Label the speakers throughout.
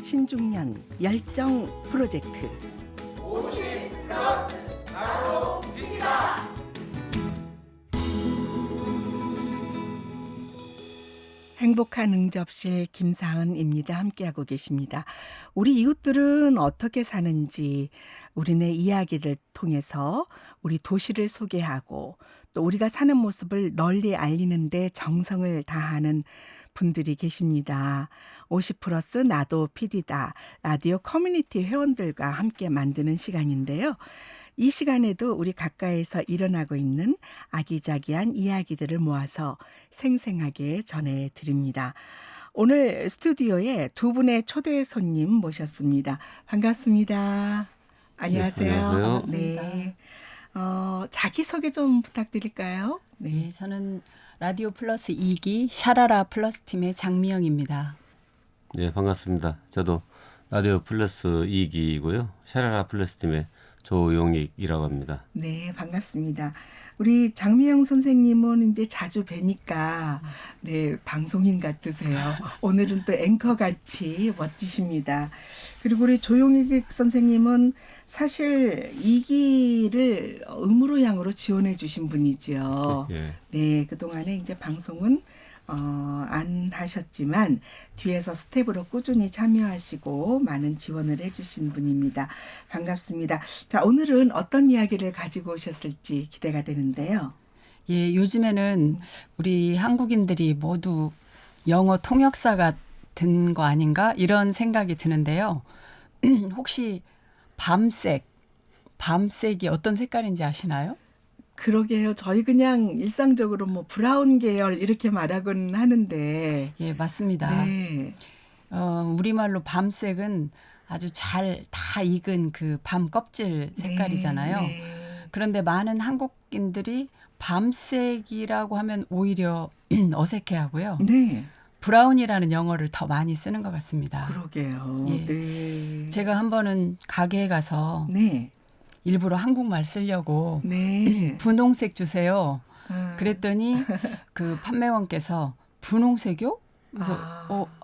Speaker 1: 신중년 열정 프로젝트 행복한 응접실 김사은입니다. 함께하고 계십니다. 우리 이웃들은 어떻게 사는지 우리네 이야기를 통해서 우리 도시를 소개하고 또 우리가 사는 모습을 널리 알리는 데 정성을 다하는 분들이 계십니다. 50+ 나도 PD다 라디오 커뮤니티 회원들과 함께 만드는 시간인데요. 이 시간에도 우리 가까이에서 일어나고 있는 아기자기한 이야기들을 모아서 생생하게 전해드립니다. 오늘 스튜디오에 두 분의 초대 손님 모셨습니다. 반갑습니다. 안녕하세요.
Speaker 2: 네, 안녕하세요.
Speaker 3: 반갑습니다.
Speaker 1: 네. 자기소개 좀 부탁드릴까요?
Speaker 3: 네, 저는 라디오 플러스 2기 샤라라 플러스 팀의 장미영입니다.
Speaker 2: 네, 반갑습니다. 저도 라디오 플러스 2기이고요. 샤라라 플러스 팀의 조용익이라고 합니다.
Speaker 1: 네, 반갑습니다. 우리 장미영 선생님은 이제 자주 뵈니까 네, 방송인 같으세요. 오늘은 또 앵커 같이 멋지십니다. 그리고 우리 조용익 선생님은 사실 2기를 음으로 양으로 지원해 주신 분이지요.
Speaker 2: 예.
Speaker 1: 네, 그동안에 이제 방송은 안 하셨지만 뒤에서 스텝으로 꾸준히 참여하시고 많은 지원을 해주신 분입니다. 반갑습니다. 자, 오늘은 어떤 이야기를 가지고 오셨을지 기대가 되는데요.
Speaker 3: 예, 요즘에는 우리 한국인들이 모두 영어 통역사가 된 거 아닌가 이런 생각이 드는데요. 혹시 밤색이 어떤 색깔인지 아시나요?
Speaker 1: 그러게요. 저희 그냥 일상적으로 뭐 브라운 계열 이렇게 말하곤 하는데.
Speaker 3: 예, 맞습니다.
Speaker 1: 네.
Speaker 3: 우리말로 밤색은 아주 잘 다 익은 그 밤 껍질 색깔이잖아요.
Speaker 1: 네.
Speaker 3: 그런데 많은 한국인들이 밤색이라고 하면 오히려 어색해하고요.
Speaker 1: 네.
Speaker 3: 브라운이라는 영어를 더 많이 쓰는 것 같습니다.
Speaker 1: 그러게요.
Speaker 3: 예.
Speaker 1: 네.
Speaker 3: 제가 한 번은 가게에 가서
Speaker 1: 네.
Speaker 3: 일부러 한국말 쓰려고
Speaker 1: 네.
Speaker 3: 분홍색 주세요.
Speaker 1: 아.
Speaker 3: 그랬더니 그 판매원께서 분홍색이요? 그래서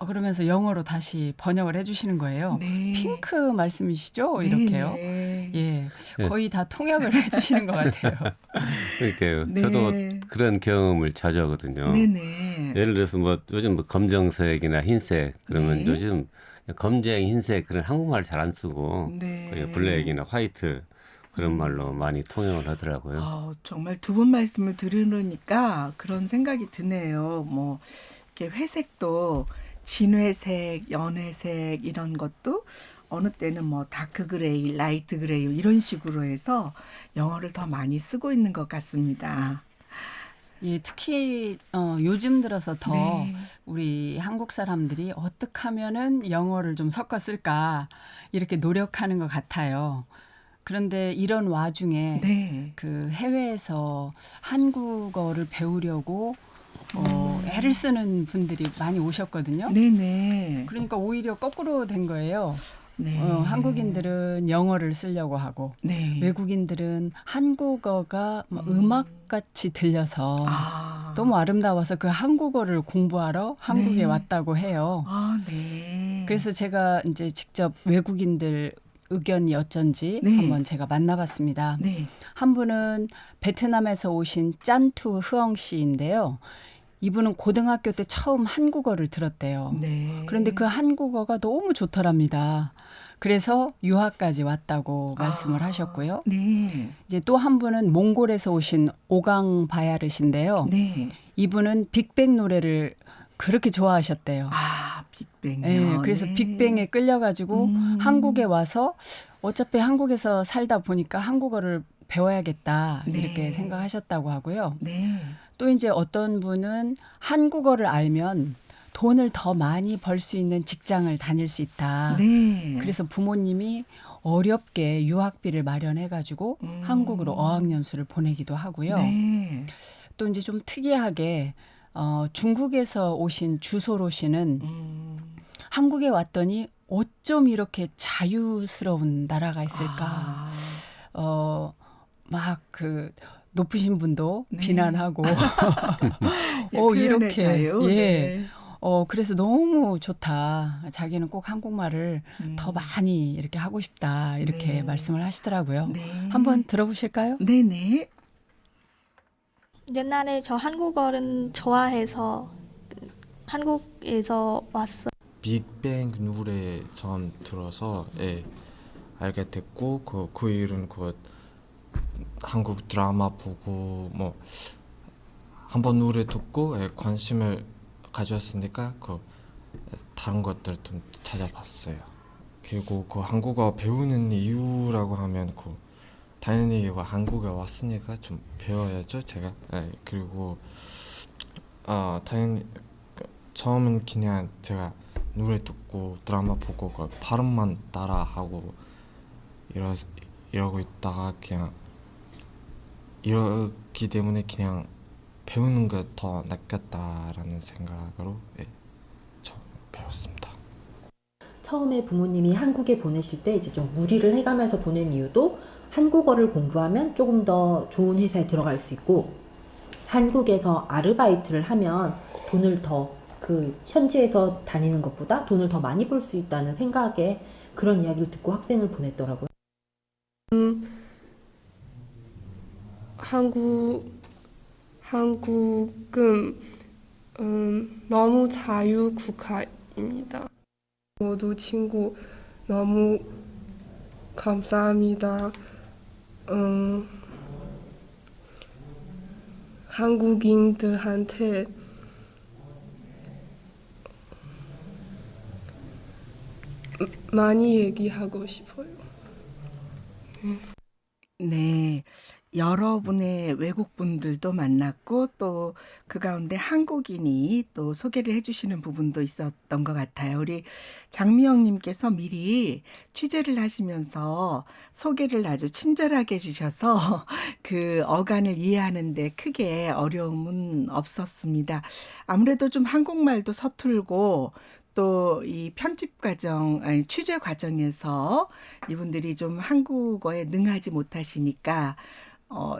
Speaker 3: 그러면서 영어로 다시 번역을 해주시는 거예요.
Speaker 1: 네.
Speaker 3: 핑크 말씀이시죠?
Speaker 1: 네,
Speaker 3: 이렇게요.
Speaker 1: 네.
Speaker 3: 예,
Speaker 2: 네.
Speaker 3: 거의 다 통역을 해주시는 것 같아요.
Speaker 2: 그러니까요.
Speaker 1: 네.
Speaker 2: 저도 그런 경험을 자주 하거든요.
Speaker 1: 네네.
Speaker 2: 예를 들어서 뭐 요즘 뭐 검정색이나 흰색 그러면
Speaker 1: 네.
Speaker 2: 요즘 검정, 흰색 그런 한국말 잘 안 쓰고
Speaker 1: 네.
Speaker 2: 거의 블랙이나 화이트 그런 말로 많이 통용을 하더라고요.
Speaker 1: 정말 두 분 말씀을 들으니까 그런 생각이 드네요. 뭐 이렇게 회색도 진회색, 연회색 이런 것도 어느 때는 뭐 다크 그레이, 라이트 그레이 이런 식으로 해서 영어를 더 많이 쓰고 있는 것 같습니다.
Speaker 3: 예, 특히 요즘 들어서 더
Speaker 1: 네.
Speaker 3: 우리 한국 사람들이 어떻게 하면은 영어를 좀 섞어 쓸까 이렇게 노력하는 것 같아요. 그런데 이런 와중에
Speaker 1: 네.
Speaker 3: 그 해외에서 한국어를 배우려고 애를 쓰는 분들이 많이 오셨거든요.
Speaker 1: 네네.
Speaker 3: 그러니까 오히려 거꾸로 된 거예요.
Speaker 1: 네.
Speaker 3: 한국인들은 영어를 쓰려고 하고
Speaker 1: 네.
Speaker 3: 외국인들은 한국어가 막 음악같이 들려서 너무 아름다워서 그 한국어를 공부하러 한국에
Speaker 1: 네.
Speaker 3: 왔다고 해요.
Speaker 1: 네.
Speaker 3: 그래서 제가 이제 직접 외국인들 의견이 어쩐지
Speaker 1: 네.
Speaker 3: 한번 제가 만나봤습니다.
Speaker 1: 네.
Speaker 3: 한 분은 베트남에서 오신 짠투 흐엉 씨인데요. 이분은 고등학교 때 처음 한국어를 들었대요.
Speaker 1: 네.
Speaker 3: 그런데 그 한국어가 너무 좋더랍니다. 그래서 유학까지 왔다고 말씀을 하셨고요.
Speaker 1: 네.
Speaker 3: 이제 또 한 분은 몽골에서 오신 오강 바야르신데요.
Speaker 1: 네.
Speaker 3: 이분은 빅뱅 노래를 그렇게 좋아하셨대요.
Speaker 1: 빅뱅이요.
Speaker 3: 네, 그래서
Speaker 1: 네.
Speaker 3: 빅뱅에 끌려가지고 한국에 와서 어차피 한국에서 살다 보니까 한국어를 배워야겠다
Speaker 1: 네.
Speaker 3: 이렇게 생각하셨다고 하고요.
Speaker 1: 네.
Speaker 3: 또 이제 어떤 분은 한국어를 알면 돈을 더 많이 벌 수 있는 직장을 다닐 수 있다.
Speaker 1: 네.
Speaker 3: 그래서 부모님이 어렵게 유학비를 마련해가지고 한국으로 어학연수를 보내기도 하고요.
Speaker 1: 네.
Speaker 3: 또 이제 좀 특이하게 중국에서 오신 주소로 씨는 한국에 왔더니 어쩜 이렇게 자유스러운 나라가 있을까. 막 그 높으신 분도
Speaker 1: 네.
Speaker 3: 비난하고
Speaker 1: 예, 표현의
Speaker 3: 이렇게
Speaker 1: 자유.
Speaker 3: 예.
Speaker 1: 네.
Speaker 3: 그래서 너무 좋다. 자기는 꼭 한국말을 더 많이 이렇게 하고 싶다. 이렇게
Speaker 1: 네.
Speaker 3: 말씀을 하시더라고요.
Speaker 1: 네.
Speaker 3: 한번 들어보실까요?
Speaker 1: 네네.
Speaker 4: 옛날에 저 한국어를 좋아해서 한국에서 왔어요.
Speaker 5: 빅뱅 노래 처음 들어서 알게 됐고 그 이후로는 한국 드라마 보고 뭐 한번 노래 듣고 관심을 가졌으니까 다른 것들 좀 찾아봤어요. 그리고 한국어 배우는 이유라고 하면 당연히 한국에 왔으니까 좀 배워야죠 제가. 그리고 당연히 처음은 그냥 제가 노래 듣고 드라마 보고 발음만 따라하고 이러고 있다가 그냥 이렇기 때문에 그냥 배우는 게 더 낫겠다라는 생각으로 처음 배웠습니다.
Speaker 6: 처음에 부모님이 한국에 보내실 때 이제 좀 무리를 해가면서 보낸 이유도 한국어를 공부하면 조금 더 좋은 회사에 들어갈 수 있고 한국에서 아르바이트를 하면 돈을 더 현지에서 다니는 것보다 돈을 더 많이 벌 수 있다는 생각에 그런 이야기를 듣고 학생을 보냈더라고요.
Speaker 7: 한국은 너무 자유국가입니다. 모두 친구 너무 감사합니다. 한국인들한테 많이 얘기하고 싶어요.
Speaker 1: 네. 여러분의 외국 분들도 만났고 또 그 가운데 한국인이 또 소개를 해주시는 부분도 있었던 것 같아요. 우리 장미영 님께서 미리 취재를 하시면서 소개를 아주 친절하게 해주셔서 그 어간을 이해하는 데 크게 어려움은 없었습니다. 아무래도 좀 한국말도 서툴고 또 이 편집 과정, 아니 취재 과정에서 이분들이 좀 한국어에 능하지 못하시니까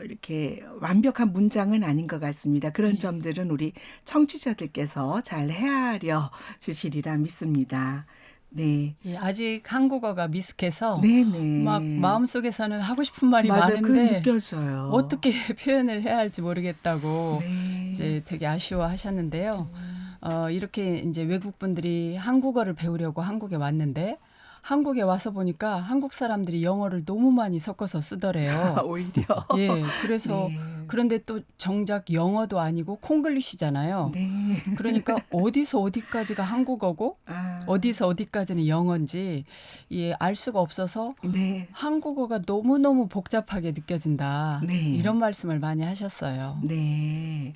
Speaker 1: 이렇게 완벽한 문장은 아닌 것 같습니다. 그런 점들은 우리 청취자들께서 잘 헤아려 주시리라 믿습니다. 네.
Speaker 3: 예, 아직 한국어가 미숙해서
Speaker 1: 네네.
Speaker 3: 막 마음속에서는 하고 싶은 말이
Speaker 1: 맞아요. 그게
Speaker 3: 많은데
Speaker 1: 느껴져요.
Speaker 3: 어떻게 표현을 해야 할지 모르겠다고
Speaker 1: 네.
Speaker 3: 이제 되게 아쉬워하셨는데요. 이렇게 이제 외국 분들이 한국어를 배우려고 한국에 왔는데 한국에 와서 보니까 한국 사람들이 영어를 너무 많이 섞어서 쓰더래요.
Speaker 1: 오히려.
Speaker 3: 예, 그래서
Speaker 1: 네.
Speaker 3: 그런데 또 정작 영어도 아니고 콩글리시잖아요.
Speaker 1: 네.
Speaker 3: 그러니까 어디서 어디까지가 한국어고
Speaker 1: 아,
Speaker 3: 어디서 어디까지는 영어인지 알 수가 없어서
Speaker 1: 네.
Speaker 3: 한국어가 너무너무 복잡하게 느껴진다.
Speaker 1: 네.
Speaker 3: 이런 말씀을 많이 하셨어요.
Speaker 1: 네.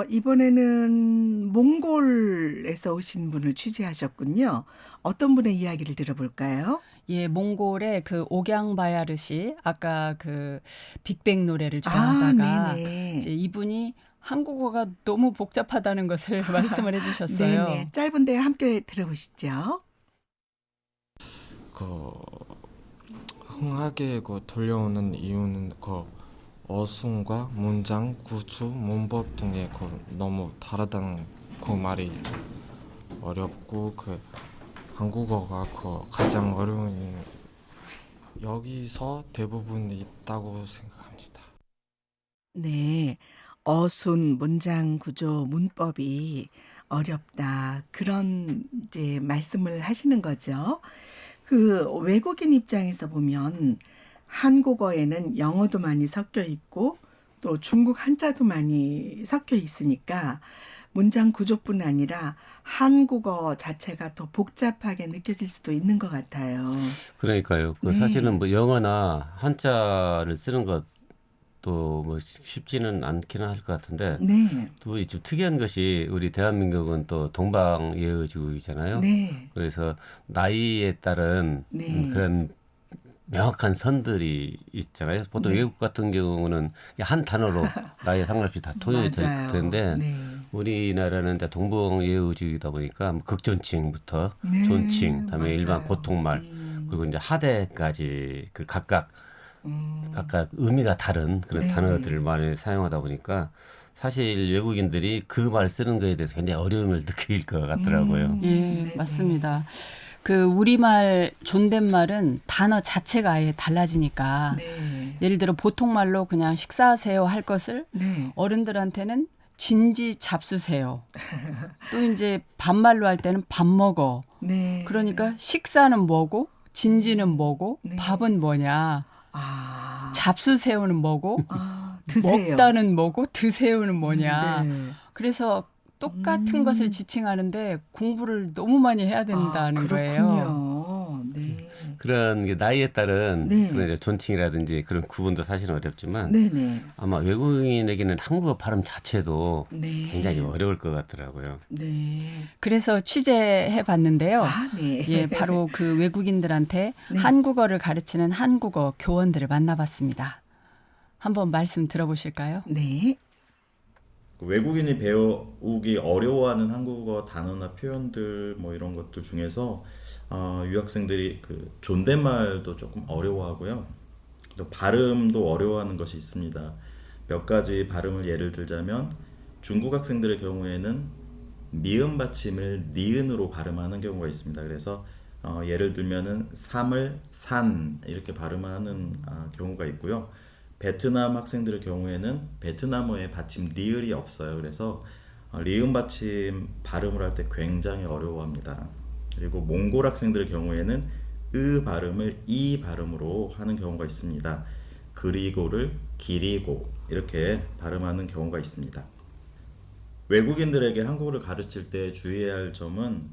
Speaker 1: 이번에는 몽골에서 오신 분을 취재하셨군요. 어떤 분의 이야기를 들어볼까요?
Speaker 3: 예, 몽골의 그 옥양바야르 씨, 아까 그 빅뱅 노래를 좋아하다가
Speaker 1: 네네.
Speaker 3: 이제 이분이 한국어가 너무 복잡하다는 것을 말씀을 해주셨어요.
Speaker 1: 네네. 짧은데 함께 들어보시죠.
Speaker 5: 흥하게 들려오는 이유는 어순과 문장, 구조, 문법 등의 너무 다르다는 말이 어렵고 한국어가 가장 어려운 여기서 대부분 있다고 생각합니다.
Speaker 1: 네. 어순, 문장 구조, 문법이 어렵다. 그런 이제 말씀을 하시는 거죠. 그 외국인 입장에서 보면 한국어에는 영어도 많이 섞여 있고 또 중국 한자도 많이 섞여 있으니까 문장 구조뿐 아니라 한국어 자체가 더 복잡하게 느껴질 수도 있는 것 같아요.
Speaker 2: 그러니까요.
Speaker 1: 네.
Speaker 2: 사실은 뭐 영어나 한자를 쓰는 것도 뭐 쉽지는 않기는 할 것 같은데
Speaker 1: 네.
Speaker 2: 또 좀 특이한 것이 우리 대한민국은 또 동방예의지국이잖아요.
Speaker 1: 네.
Speaker 2: 그래서 나이에 따른
Speaker 1: 네.
Speaker 2: 그런 명확한 선들이 있잖아요. 보통
Speaker 1: 네.
Speaker 2: 외국 같은 경우는 한 단어로 나이에 상관없이 다 통용이 될
Speaker 1: 맞아요.
Speaker 2: 텐데
Speaker 1: 네.
Speaker 2: 우리나라는 이제 동방예의지국이다 보니까 뭐 극존칭부터
Speaker 1: 네,
Speaker 2: 존칭, 그다음에
Speaker 1: 맞아요.
Speaker 2: 일반 보통말 그리고 이제 하대까지 각각 의미가 다른 그런
Speaker 1: 네,
Speaker 2: 단어들을
Speaker 1: 네.
Speaker 2: 많이 사용하다 보니까 사실 외국인들이 그 말 쓰는 거에 대해서 굉장히 어려움을 느낄 것 같더라고요.
Speaker 3: 예,
Speaker 1: 네네.
Speaker 3: 맞습니다. 그 우리말 존댓말은 단어 자체가 아예 달라지니까
Speaker 1: 네.
Speaker 3: 예를 들어 보통 말로 그냥 식사하세요 할 것을
Speaker 1: 네.
Speaker 3: 어른들한테는 진지 잡수세요. 또 이제 반말로 할 때는 밥 먹어.
Speaker 1: 네.
Speaker 3: 그러니까 식사는 뭐고 진지는 뭐고
Speaker 1: 네.
Speaker 3: 밥은 뭐냐.
Speaker 1: 아.
Speaker 3: 잡수세요는 뭐고
Speaker 1: 드세요.
Speaker 3: 먹다는 뭐고 드세요는 뭐냐.
Speaker 1: 네.
Speaker 3: 그래서 똑같은 것을 지칭하는데 공부를 너무 많이 해야 된다는 거예요.
Speaker 1: 그렇군요. 네.
Speaker 2: 그런 게 나이에 따른
Speaker 1: 네.
Speaker 2: 그런 이제 존칭이라든지 그런 구분도 사실은 어렵지만
Speaker 1: 네네.
Speaker 2: 아마 외국인에게는 한국어 발음 자체도
Speaker 1: 네.
Speaker 2: 굉장히 어려울 것 같더라고요.
Speaker 1: 네.
Speaker 3: 그래서 취재해 봤는데요.
Speaker 1: 아, 네.
Speaker 3: 예, 바로 그 외국인들한테
Speaker 1: 네.
Speaker 3: 한국어를 가르치는 한국어 교원들을 만나봤습니다. 한번 말씀 들어보실까요?
Speaker 1: 네.
Speaker 8: 외국인이 배우기 어려워하는 한국어 단어나 표현들 뭐 이런 것들 중에서 유학생들이 그 존댓말도 조금 어려워하고요. 또 발음도 어려워하는 것이 있습니다. 몇 가지 발음을 예를 들자면 중국 학생들의 경우에는 미음 받침을 니은으로 발음하는 경우가 있습니다. 그래서 예를 들면은 삼을 산 이렇게 발음하는 경우가 있고요. 베트남 학생들의 경우에는 베트남어의 받침 리을이 없어요. 그래서 리을 받침 발음을 할 때 굉장히 어려워합니다. 그리고 몽골 학생들의 경우에는 으 발음을 이 발음으로 하는 경우가 있습니다. 그리고를 기리고 이렇게 발음하는 경우가 있습니다. 외국인들에게 한국어를 가르칠 때 주의해야 할 점은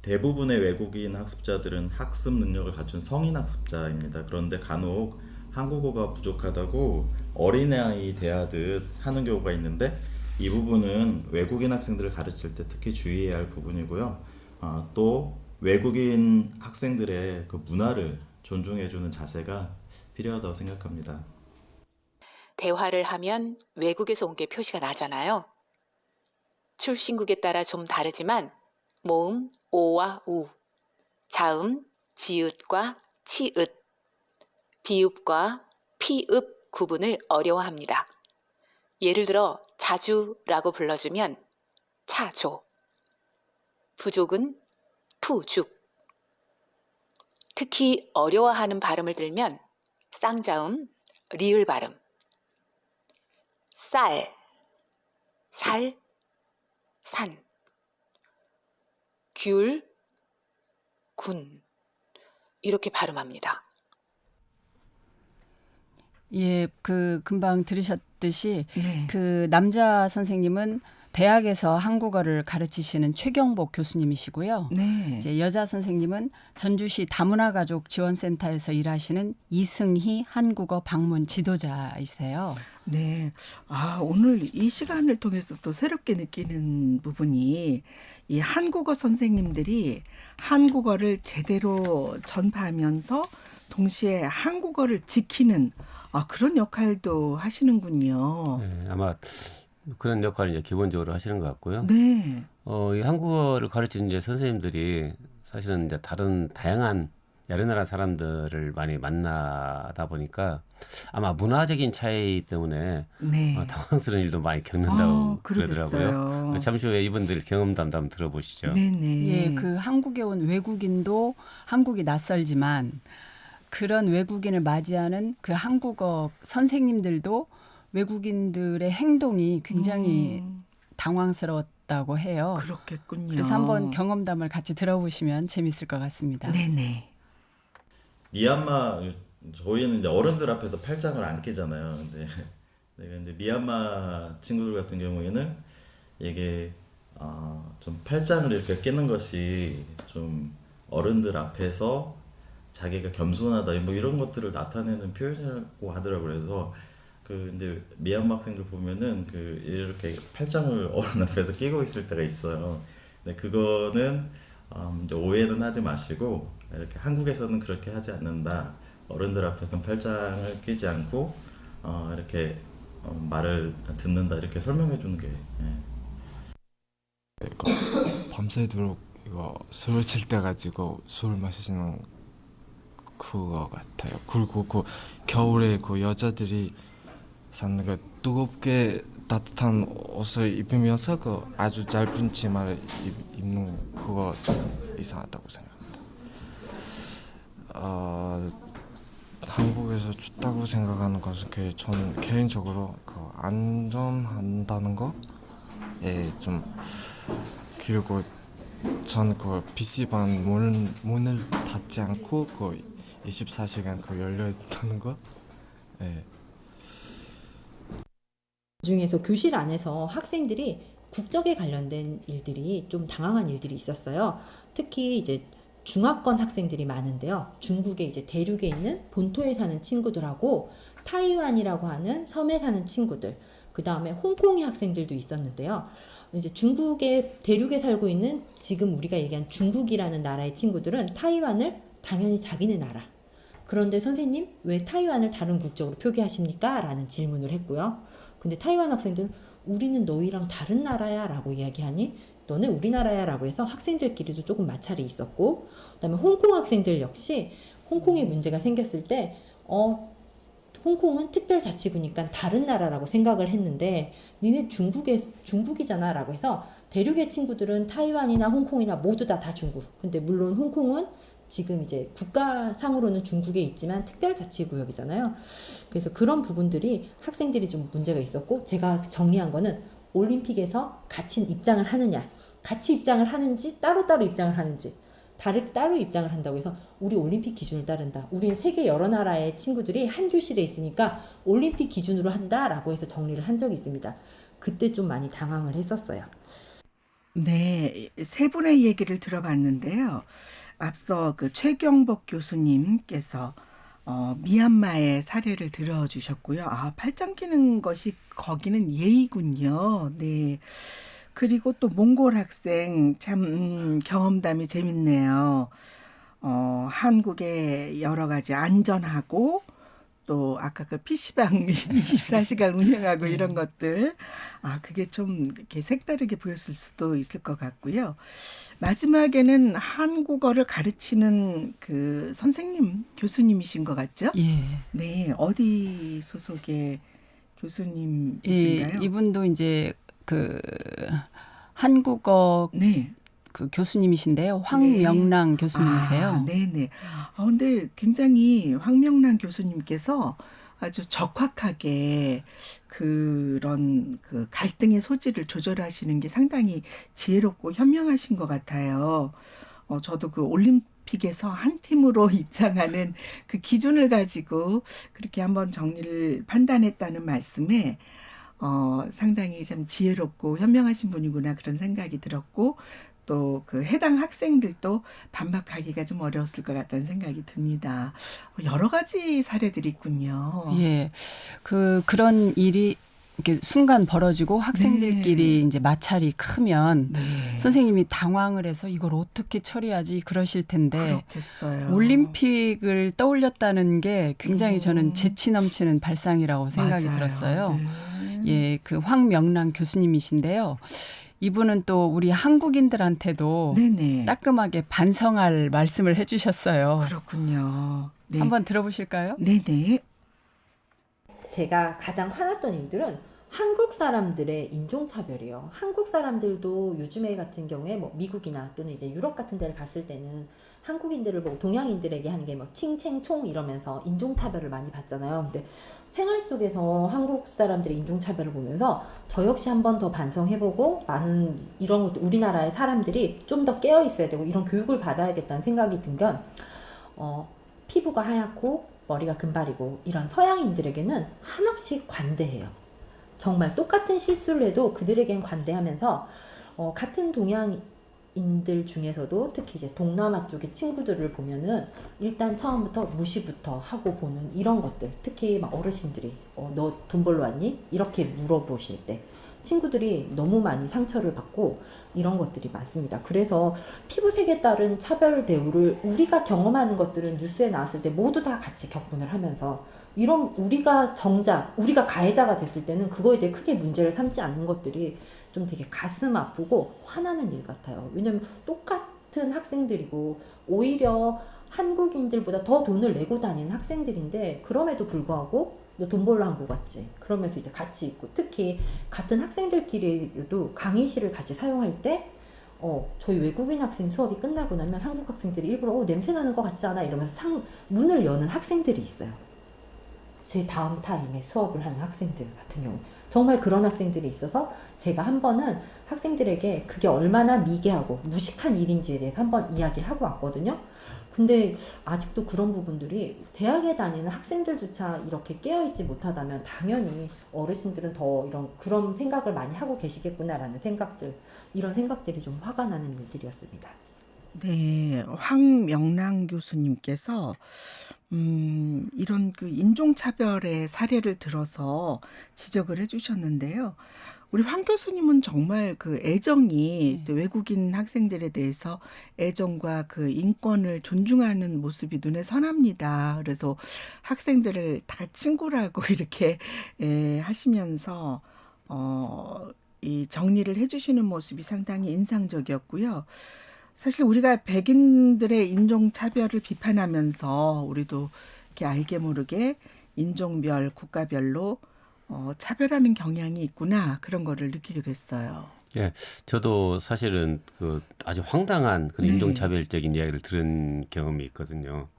Speaker 8: 대부분의 외국인 학습자들은 학습 능력을 갖춘 성인 학습자입니다. 그런데 간혹 한국어가 부족하다고 어린아이 대하듯 하는 경우가 있는데 이 부분은 외국인 학생들을 가르칠 때 특히 주의해야 할 부분이고요. 또 외국인 학생들의 그 문화를 존중해주는 자세가 필요하다고 생각합니다.
Speaker 9: 대화를 하면 외국에서 온 게 표시가 나잖아요. 출신국에 따라 좀 다르지만 모음 오와 우, 자음 지읒과 치읒, 비읍과 피읍 구분을 어려워합니다. 예를 들어 자주라고 불러주면 차조, 부족은 푸죽. 특히 어려워하는 발음을 들면 쌍자음, 리을 발음, 쌀, 살, 산, 귤, 군 이렇게 발음합니다.
Speaker 3: 예, 그 금방 들으셨듯이
Speaker 1: 네.
Speaker 3: 그 남자 선생님은 대학에서 한국어를 가르치시는 최경복 교수님이시고요.
Speaker 1: 네.
Speaker 3: 이제 여자 선생님은 전주시 다문화가족 지원센터에서 일하시는 이승희 한국어 방문 지도자이세요.
Speaker 1: 네. 오늘 이 시간을 통해서 또 새롭게 느끼는 부분이 이 한국어 선생님들이 한국어를 제대로 전파하면서 동시에 한국어를 지키는 그런 역할도 하시는군요.
Speaker 2: 네, 아마 그런 역할을 이제 기본적으로 하시는 것 같고요.
Speaker 1: 네.
Speaker 2: 이 한국어를 가르치는 이제 선생님들이 사실은 이제 다른 다양한 여러 나라 사람들을 많이 만나다 보니까 아마 문화적인 차이 때문에
Speaker 1: 네.
Speaker 2: 당황스러운 일도 많이 겪는다고 그러더라고요.
Speaker 1: 그러겠어요.
Speaker 2: 잠시 후에 이분들 경험담도 한번 들어보시죠.
Speaker 1: 네네.
Speaker 3: 예, 그 한국에 온 외국인도 한국이 낯설지만 그런 외국인을 맞이하는 그 한국어 선생님들도 외국인들의 행동이 굉장히 당황스러웠다고 해요.
Speaker 1: 그렇겠군요.
Speaker 3: 그래서 한번 경험담을 같이 들어보시면 재밌을 것 같습니다.
Speaker 1: 네네.
Speaker 8: 미얀마 저희는 이제 어른들 앞에서 팔짱을 안 끼잖아요. 근데 내가 이제 미얀마 친구들 같은 경우에는 이게 좀 팔짱을 이렇게 끼는 것이 좀 어른들 앞에서 자기가 겸손하다 뭐 이런 것들을 나타내는 표현이라고 하더라고요. 그래서 그 이제 미얀마 학생들 보면은 그 이렇게 팔짱을 어른 앞에서 끼고 있을 때가 있어요. 근데 그거는 이제 오해는 하지 마시고 이렇게 한국에서는 그렇게 하지 않는다. 어른들 앞에서는 팔짱을 끼지 않고 이렇게 말을 듣는다 이렇게 설명해 주는 게
Speaker 5: 이거 밤새도록 이거 술 칠 때 가지고 술 마시는 그거 같아요. 그리고 그 겨울에 그 여자들이 사는 그 뜨겁게 따뜻한 옷을 입으면서 그 아주 짧은 치마를 입는 그거 좀 이상하다고 생각합니다. 한국에서 춥다고 생각하는 것은 저는 개인적으로 그 안전한다는 거에 좀 그리고 저는 그 PC방 문을 닫지 않고 그 24시간 그 열려 있다는 거. 예.
Speaker 6: 그중에서 교실 안에서 학생들이 국적에 관련된 일들이 좀 당황한 일들이 있었어요. 특히 이제 중화권 학생들이 많은데요. 중국의 이제 대륙에 있는 본토에 사는 친구들하고 타이완이라고 하는 섬에 사는 친구들, 그 다음에 홍콩의 학생들도 있었는데요. 이제 중국의 대륙에 살고 있는 지금 우리가 얘기한 중국이라는 나라의 친구들은 타이완을 당연히 자기네 나라. 그런데 선생님, 왜 타이완을 다른 국적으로 표기하십니까? 라는 질문을 했고요. 근데 타이완 학생들은 우리는 너희랑 다른 나라야 라고 이야기하니 너네 우리나라야 라고 해서 학생들끼리도 조금 마찰이 있었고, 그 다음에 홍콩 학생들 역시 홍콩에 문제가 생겼을 때 홍콩은 특별자치구니까 다른 나라라고 생각을 했는데 니네 중국이잖아 라고 해서 대륙의 친구들은 타이완이나 홍콩이나 모두 다 중국. 근데 물론 홍콩은 지금 이제 국가상으로는 중국에 있지만 특별자치구역이잖아요. 그래서 그런 부분들이 학생들이 좀 문제가 있었고, 제가 정리한 거는 올림픽에서 같이 입장을 하느냐, 같이 입장을 하는지 따로따로 입장을 하는지, 따로 입장을 한다고 해서 우리 올림픽 기준을 따른다. 우리는 세계 여러 나라의 친구들이 한 교실에 있으니까 올림픽 기준으로 한다라고 해서 정리를 한 적이 있습니다. 그때 좀 많이 당황을 했었어요.
Speaker 1: 네, 세 분의 얘기를 들어봤는데요. 앞서 그 최경복 교수님께서 미얀마의 사례를 들어주셨고요. 팔짱 끼는 것이 거기는 예의군요. 네. 그리고 또 몽골 학생 참 경험담이 재밌네요. 한국의 여러 가지 안전하고 또 아까 그 PC방 24시간 운영하고 이런 것들, 그게 좀 이렇게 색다르게 보였을 수도 있을 것 같고요. 마지막에는 한국어를 가르치는 그 선생님, 교수님이신 것 같죠?
Speaker 3: 예.
Speaker 1: 네, 어디 소속의 교수님이신가요?
Speaker 3: 이분도 이제 그 한국어
Speaker 1: 네.
Speaker 3: 그 교수님이신데요. 황명랑 교수님이세요.
Speaker 1: 네네. 근데 굉장히 황명랑 교수님께서 아주 적확하게 그런 그 갈등의 소지를 조절하시는 게 상당히 지혜롭고 현명하신 것 같아요. 저도 그 올림픽에서 한 팀으로 입장하는 그 기준을 가지고 그렇게 한번 정리를 판단했다는 말씀에 상당히 참 지혜롭고 현명하신 분이구나 그런 생각이 들었고, 또 그 해당 학생들도 반박하기가 좀 어려웠을 것 같다는 생각이 듭니다. 여러 가지 사례들이 있군요.
Speaker 3: 예. 그런 일이 이렇게 순간 벌어지고 학생들끼리 이제 마찰이 크면 선생님이 당황을 해서 이걸 어떻게 처리하지 그러실 텐데,
Speaker 1: 그렇겠어요.
Speaker 3: 올림픽을 떠올렸다는 게 굉장히 저는 재치 넘치는 발상이라고 생각이
Speaker 1: 맞아요.
Speaker 3: 들었어요.
Speaker 1: 네.
Speaker 3: 예, 그 황명랑 교수님이신데요. 이분은 또 우리 한국인들한테도
Speaker 1: 네네.
Speaker 3: 따끔하게 반성할 말씀을 해주셨어요.
Speaker 1: 그렇군요. 네.
Speaker 3: 한번 들어보실까요?
Speaker 1: 네네.
Speaker 6: 제가 가장 화났던 일들은 한국 사람들의 인종차별이에요. 한국 사람들도 요즘에 같은 경우에 뭐 미국이나 또는 이제 유럽 같은 데를 갔을 때는 한국인들을 보고 동양인들에게 하는 게 뭐 칭챙총 이러면서 인종차별을 많이 받잖아요. 근데 생활 속에서 한국 사람들의 인종차별을 보면서 저 역시 한 번 더 반성해보고 많은 이런 것들, 우리나라의 사람들이 좀 더 깨어있어야 되고 이런 교육을 받아야겠다는 생각이 든 건 피부가 하얗고 머리가 금발이고 이런 서양인들에게는 한없이 관대해요. 정말 똑같은 실수를 해도 그들에겐 관대하면서 같은 동양인들 중에서도 특히 이제 동남아 쪽의 친구들을 보면은 일단 처음부터 무시부터 하고 보는 이런 것들, 특히 막 어르신들이 너 돈 벌러 왔니? 이렇게 물어보실 때 친구들이 너무 많이 상처를 받고 이런 것들이 많습니다. 그래서 피부색에 따른 차별 대우를 우리가 경험하는 것들은 뉴스에 나왔을 때 모두 다 같이 격분을 하면서 이런 우리가 가해자가 됐을 때는 그거에 대해 크게 문제를 삼지 않는 것들이 좀 되게 가슴 아프고 화나는 일 같아요. 왜냐면 똑같은 같은 학생들이고 오히려 한국인들보다 더 돈을 내고 다니는 학생들인데 그럼에도 불구하고 너 돈 벌러 한국 왔지. 그러면서 이제 같이 있고 특히 같은 학생들끼리도 강의실을 같이 사용할 때 저희 외국인 학생 수업이 끝나고 나면 한국 학생들이 일부러 냄새 나는 것 같지 않아? 이러면서 문을 여는 학생들이 있어요. 제 다음 타임에 수업을 하는 학생들 같은 경우 정말 그런 학생들이 있어서 제가 한 번은 학생들에게 그게 얼마나 미개하고 무식한 일인지에 대해서 한번 이야기를 하고 왔거든요. 근데 아직도 그런 부분들이 대학에 다니는 학생들조차 이렇게 깨어있지 못하다면 당연히 어르신들은 더 그런 생각을 많이 하고 계시겠구나라는 이런 생각들이 좀 화가 나는 일들이었습니다.
Speaker 1: 네, 황명랑 교수님께서 이런 그 인종차별의 사례를 들어서 지적을 해주셨는데요. 우리 황 교수님은 정말 그 애정이 또 외국인 학생들에 대해서 애정과 그 인권을 존중하는 모습이 눈에 선합니다. 그래서 학생들을 다 친구라고 이렇게 하시면서 이 정리를 해주시는 모습이 상당히 인상적이었고요. 사실 우리가 백인들의 인종차별을 비판하면서 우리도 이렇게 알게 모르게 인종별, 국가별로 차별하는 경향이 있구나 그런 거를 느끼게 됐어요.
Speaker 2: 예, 저도 사실은 그 아주 황당한 그런
Speaker 1: 네.
Speaker 2: 인종차별적인 이야기를 들은 경험이 있거든요.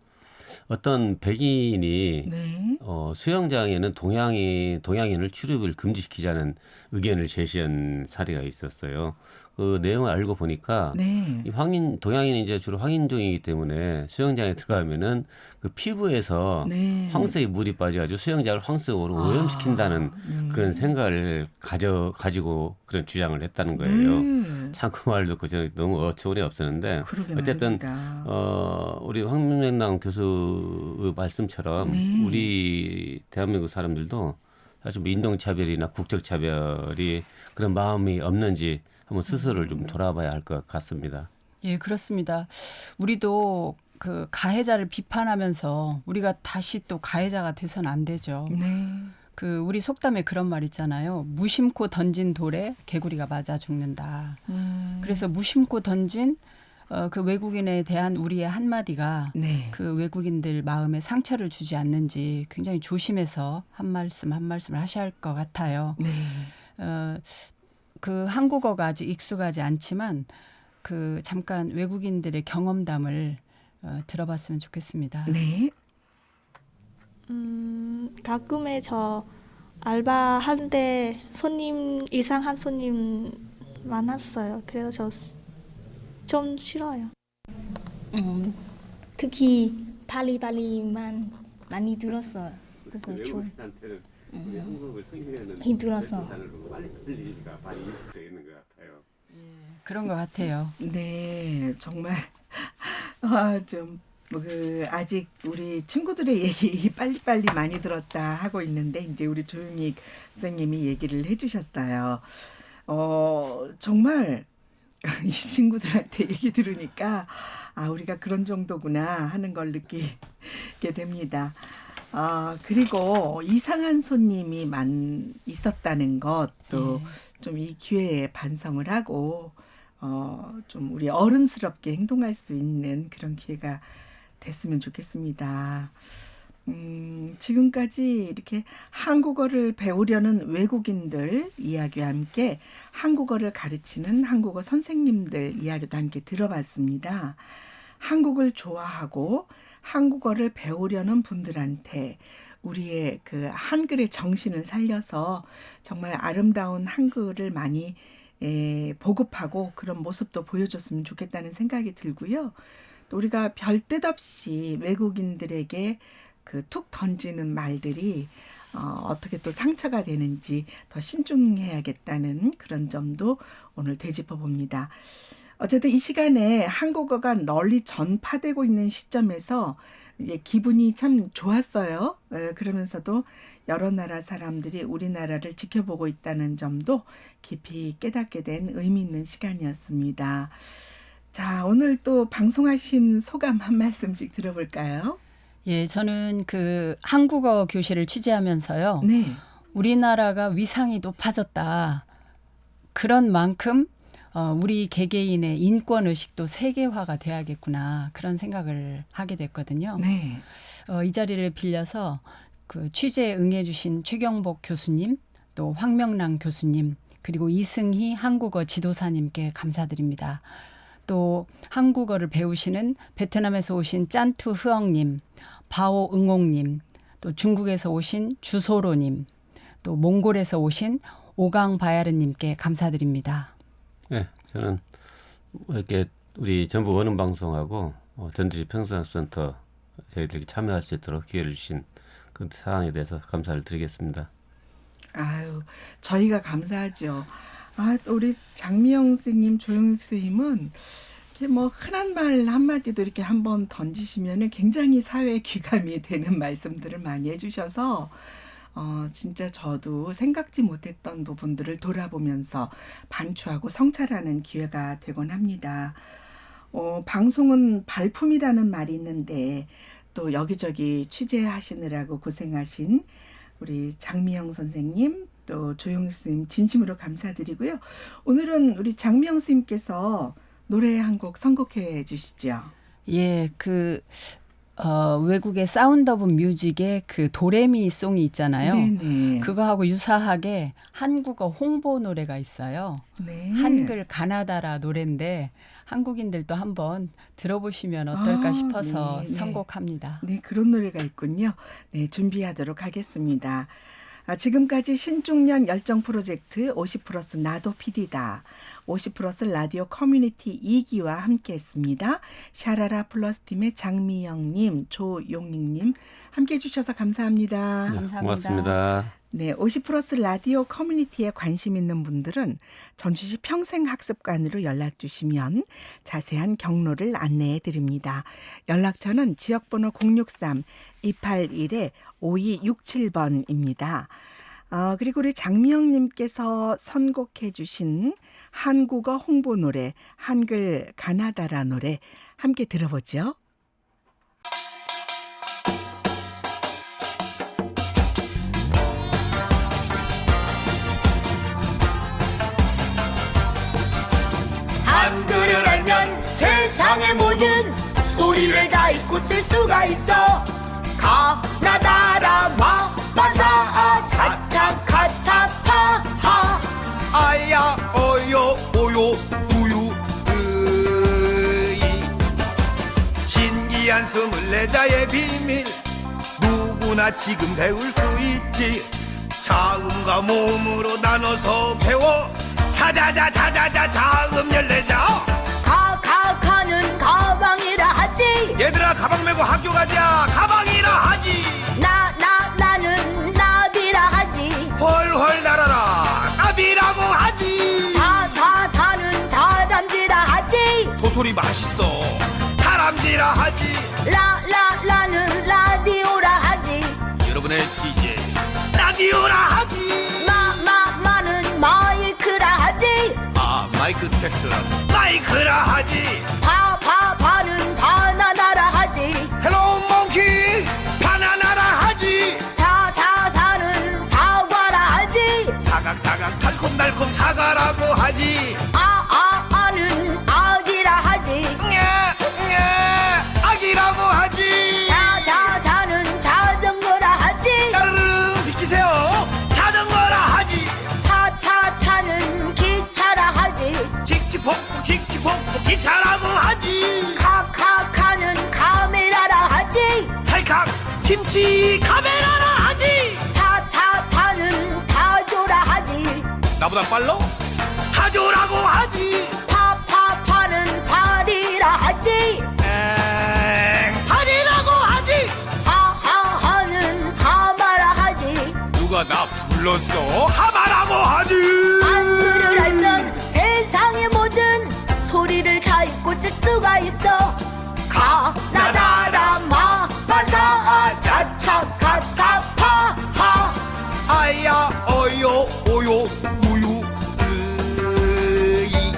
Speaker 2: 어떤 백인이
Speaker 1: 네.
Speaker 2: 수영장에는 동양인을 출입을 금지시키자는 의견을 제시한 사례가 있었어요. 그 내용을 알고 보니까
Speaker 1: 네.
Speaker 2: 이 동양인이 이제 주로 황인종이기 때문에 수영장에 들어가면은 그 피부에서
Speaker 1: 네.
Speaker 2: 황색의 물이 빠져가지고 수영장을 황색으로 오염시킨다는 그런 생각을 가지고 그런 주장을 했다는 거예요.
Speaker 1: 네.
Speaker 2: 참 그 말 듣고 저는 너무 어처구니 없었는데
Speaker 1: 그러게
Speaker 2: 어쨌든
Speaker 1: 말입니다.
Speaker 2: 우리 황명랑 교수의 말씀처럼
Speaker 1: 네.
Speaker 2: 우리 대한민국 사람들도 사실 뭐 인종차별이나 국적차별이 그런 마음이 없는지 한번 스스로를 좀 돌아봐야 할 것 같습니다.
Speaker 3: 예, 그렇습니다. 우리도 그 가해자를 비판하면서 우리가 다시 또 가해자가 돼서는 안 되죠.
Speaker 1: 네.
Speaker 3: 그 우리 속담에 그런 말 있잖아요. 무심코 던진 돌에 개구리가 맞아 죽는다. 그래서 무심코 던진 그 외국인에 대한 우리의 한마디가
Speaker 1: 네.
Speaker 3: 그 외국인들 마음에 상처를 주지 않는지 굉장히 조심해서 한 말씀을 하셔야 할 것 같아요.
Speaker 1: 네.
Speaker 3: 그 한국어가 아직 익숙하지 않지만 그 잠깐 외국인들의 경험담을 들어봤으면 좋겠습니다.
Speaker 1: 네.
Speaker 4: 가끔에 저 알바하는데 이상한 손님 많았어요. 그래서 저 좀 싫어요.
Speaker 10: 특히 발리만 많이 들었어요. 그거 좀 힘들어서.
Speaker 3: 그런 것 같아요.
Speaker 1: 네, 정말 좀 아직 우리 친구들의 얘기 빨리빨리 많이 들었다 하고 있는데 이제 우리 조용익 선생님이 얘기를 해주셨어요. 정말 이 친구들한테 얘기 들으니까 우리가 그런 정도구나 하는 걸 느끼게 됩니다. 그리고 이상한 손님이 있었다는 것도 좀 이 기회에 반성을 하고 좀 우리 어른스럽게 행동할 수 있는 그런 기회가 됐으면 좋겠습니다. 지금까지 이렇게 한국어를 배우려는 외국인들 이야기와 함께 한국어를 가르치는 한국어 선생님들 이야기도 함께 들어봤습니다. 한국을 좋아하고 한국어를 배우려는 분들한테 우리의 그 한글의 정신을 살려서 정말 아름다운 한글을 많이 보급하고 그런 모습도 보여줬으면 좋겠다는 생각이 들고요. 또 우리가 별 뜻 없이 외국인들에게 그 툭 던지는 말들이 어떻게 또 상처가 되는지 더 신중해야겠다는 그런 점도 오늘 되짚어 봅니다. 어쨌든 이 시간에 한국어가 널리 전파되고 있는 시점에서 기분이 참 좋았어요. 그러면서도 여러 나라 사람들이 우리나라를 지켜보고 있다는 점도 깊이 깨닫게 된 의미 있는 시간이었습니다. 자, 오늘 또 방송하신 소감 한 말씀씩 들어볼까요?
Speaker 3: 예, 저는 그 한국어 교실을 취재하면서요.
Speaker 1: 네.
Speaker 3: 우리나라가 위상이 높아졌다. 그런 만큼 우리 개개인의 인권 의식도 세계화가 돼야겠구나 그런 생각을 하게 됐거든요.
Speaker 1: 네.
Speaker 3: 이 자리를 빌려서 그 취재에 응해주신 최경복 교수님, 또 황명랑 교수님, 그리고 이승희 한국어 지도사님께 감사드립니다. 또 한국어를 배우시는 베트남에서 오신 짠투 흐엉님, 바오 응옥님, 또 중국에서 오신 주소로님, 또 몽골에서 오신 오강 바야르님께 감사드립니다.
Speaker 2: 네, 저는 이렇게 우리 전북 원음방송하고 전주시 평소학센터 저희들이 참여할 수 있도록 기회를 주신 그 사항에 대해서 감사를 드리겠습니다.
Speaker 1: 아유, 저희가 감사하죠. 우리 장미영 선생님, 조영익 선생님은 이렇게 뭐 흔한 말 한마디도 이렇게 한번 던지시면은 굉장히 사회에 귀감이 되는 말씀들을 많이 해주셔서 진짜 저도 생각지 못했던 부분들을 돌아보면서 반추하고 성찰하는 기회가 되곤 합니다. 방송은 발품이라는 말이 있는데 또 여기저기 취재하시느라고 고생하신 우리 장미영 선생님, 또 조용익 선생님 진심으로 감사드리고요. 오늘은 우리 장미영 선생님께서 노래 한 곡 선곡해 주시죠.
Speaker 3: 예, 외국의 사운드 오브 뮤직의 그 도레미 송이 있잖아요.
Speaker 1: 네네.
Speaker 3: 그거하고 유사하게 한국어 홍보 노래가 있어요.
Speaker 1: 네.
Speaker 3: 한글 가나다라 노래인데 한국인들도 한번 들어보시면 어떨까 싶어서
Speaker 1: 네, 네.
Speaker 3: 선곡합니다.
Speaker 1: 네, 그런 노래가 있군요. 네, 준비하도록 하겠습니다. 지금까지 신중년 열정 프로젝트 50+ 나도 PD다. 50+ 라디오 커뮤니티 2기와 함께했습니다. 샤라라 플러스 팀의 장미영님, 조용익님 함께해 주셔서 감사합니다.
Speaker 2: 네,
Speaker 3: 감사합니다.
Speaker 2: 고맙습니다.
Speaker 1: 네, 50+ 라디오 커뮤니티에 관심 있는 분들은 전주시 평생학습관으로 연락 주시면 자세한 경로를 안내해 드립니다. 연락처는 지역번호 063-281-5267번입니다. 그리고 우리 장미영님께서 선곡해 주신 한국어 홍보 노래, 한글 가나다라 노래 함께 들어보죠.
Speaker 11: 한글을 알면 세상의 모든 소리를 다 잊고 쓸 수가 있어. 가나다라 마사 차차 카타파 하 아야 어요 오요 우유 으이 신기한 24자의 비밀 누구나 지금 배울 수 있지. 자음과 모음으로 나눠서 배워 자자자 자음 14자. 가는 가방이라 하지. 얘들아 가방 메고 학교 가자. 가방이라 하지. 나는 나비라 하지. 훨훨 날아라 나비라고 하지. 다는 다람쥐라 하지. 도토리 맛있어 다람쥐라 하지. 라는 라디오라 하지. 여러분의 DJ 라디오라 하지. 마는 마이크라 하지. 마이크 테스트라 마이크라 하지. 바는 바나나라 하지. 헬로 몽키 바나나라 하지. 사는 사과라 하지. 사각 달콤 사과라고 하지. 아는 아기라 하지. 아기라고 하지. 자는 자전거라 하지. 따르릉 비키세요. 자전거라 하지. 차는 기차라 하지. 칙칙폭폭 기차라고 하지. 카는 카메라라 하지. 찰칵 김치 카메라라 하지. 타는 타조라 하지. 나보다 빨라? 타조라고 하지. 파는 파리라 하지. 파리라고 하지. 하는 하마라 하지. 누가 나 불렀어? 하마라고 하지. 한글을 알면 세상의 모든 소리를 다 잊고 쓸 수가 있어. 가나다라 마사 차차 카타파 하 아야 어요 오요 우유 으이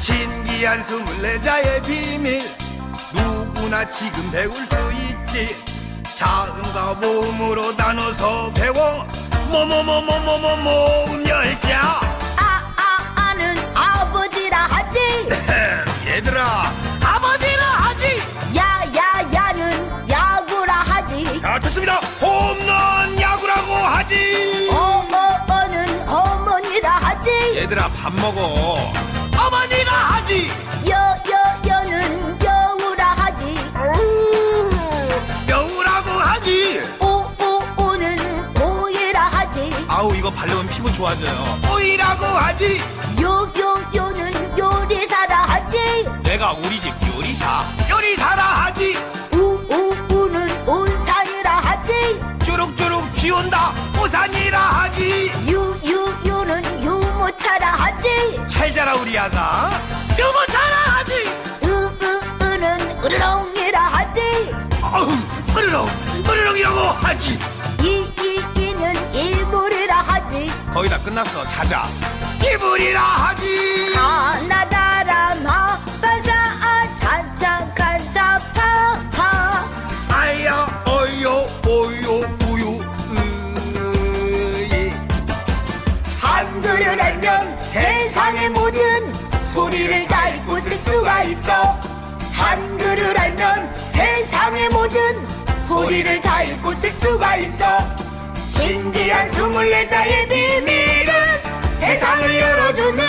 Speaker 11: 신기한 24자의 비밀 누구나 지금 배울 수 있지. 자음과 모음으로 나눠서 배워 모음 10자. 아는 아버 얘들아 밥 먹어. 어머니가 하지.
Speaker 12: 여는 여우라 하지.
Speaker 11: 여우라고 하지.
Speaker 12: 오는 오이라 하지.
Speaker 11: 아우 이거 바르면 피부 좋아져요. 오이라고 하지.
Speaker 12: 요는 요리사라 하지.
Speaker 11: 내가 우리 집 요리사라 하지.
Speaker 12: 우는 운산이라 하지.
Speaker 11: 주룩주룩 비 온다 우산이라 하지.
Speaker 12: 유는 유모차라 하지.
Speaker 11: 잘 자라 우리 아가. 유모차라 하지.
Speaker 12: 으는 으르렁이라 하지.
Speaker 11: 어우 으르렁이라고 하지.
Speaker 12: 이는 이불이라 하지.
Speaker 11: 거의 다 끝났어. 자자. 이불이라 하지.
Speaker 12: 하나다라 마바사 찬찬간다 파하.
Speaker 11: 아야 어요 오요 우유 으이. 한글을 알면 세상의 모든 소리를 다 읽고 쓸 수가 있어. 한글을 알면 세상의 모든 소리를 다 읽고 쓸 수가 있어. 신기한 24자의 비밀은 세상을 열어주는